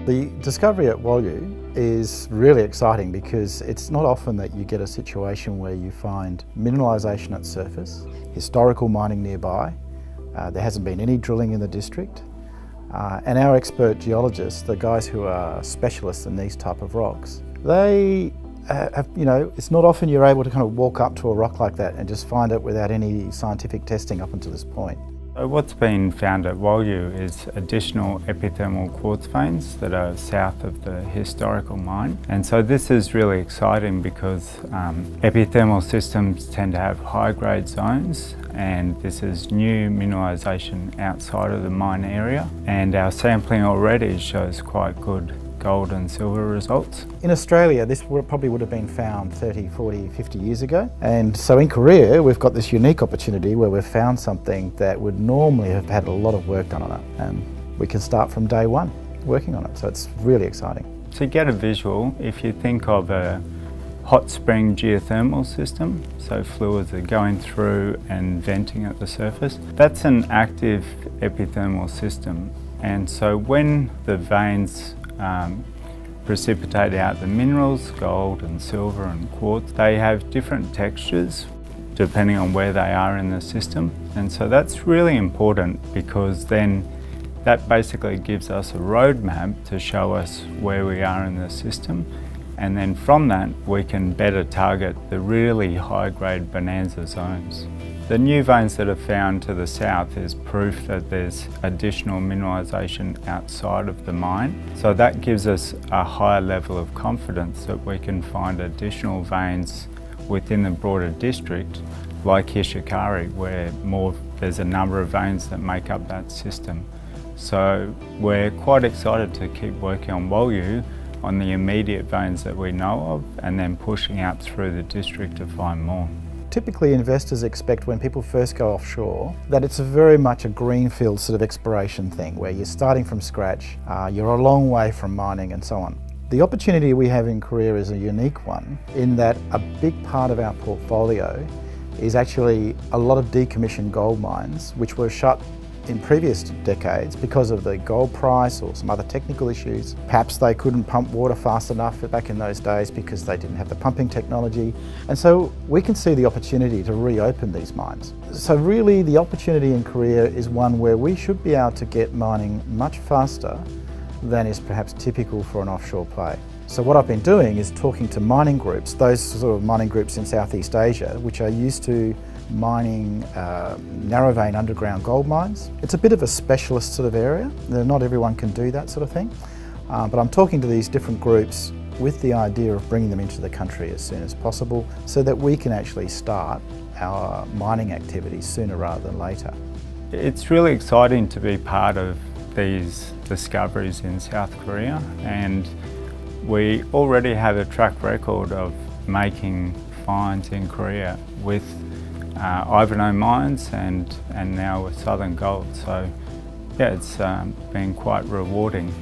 The discovery at Wolu is really exciting because it's not often that you get a situation where you find mineralisation at surface, historical mining nearby, there hasn't been any drilling in the district, and our expert geologists, the guys who are specialists in these type of rocks, they it's not often you're able to kind of walk up to a rock like that and just find it without any scientific testing up until this point. So what's been found at Wolu is additional epithermal quartz veins that are south of the historical mine. And so this is really exciting because epithermal systems tend to have high-grade zones, and this is new mineralisation outside of the mine area. And our sampling already shows quite good gold and silver results. In Australia, this probably would have been found 30, 40, 50 years ago. And so in Korea, we've got this unique opportunity where we've found something that would normally have had a lot of work done on it. And we can start from day one working on it. So it's really exciting. To get a visual, if you think of a hot spring geothermal system, so fluids are going through and venting at the surface, that's an active epithermal system. And so when the veins precipitate out the minerals, gold and silver and quartz, they have different textures depending on where they are in the system. And so that's really important because then that basically gives us a roadmap to show us where we are in the system. And then from that, we can better target the really high-grade bonanza zones. The new veins that are found to the south is proof that there's additional mineralisation outside of the mine. So that gives us a higher level of confidence that we can find additional veins within the broader district, like Hishikari, where there's a number of veins that make up that system. So we're quite excited to keep working on Wolu, on the immediate veins that we know of, and then pushing out through the district to find more. Typically, investors expect when people first go offshore that it's very much a greenfield sort of exploration thing where you're starting from scratch, you're a long way from mining and so on. The opportunity we have in Korea is a unique one in that a big part of our portfolio is actually a lot of decommissioned gold mines which were shut in previous decades because of the gold price or some other technical issues. Perhaps they couldn't pump water fast enough back in those days because they didn't have the pumping technology. And so we can see the opportunity to reopen these mines. So really the opportunity in Korea is one where we should be able to get mining much faster than is perhaps typical for an offshore play. So what I've been doing is talking to mining groups, those sort of mining groups in Southeast Asia, which are used to mining narrow vein underground gold mines. It's a bit of a specialist sort of area. Not everyone can do that sort of thing. But I'm talking to these different groups with the idea of bringing them into the country as soon as possible so that we can actually start our mining activities sooner rather than later. It's really exciting to be part of these discoveries in South Korea, and we already have a track record of making finds in Korea with Ivanhoe mines and now with Southern Gold. So yeah, it's been quite rewarding.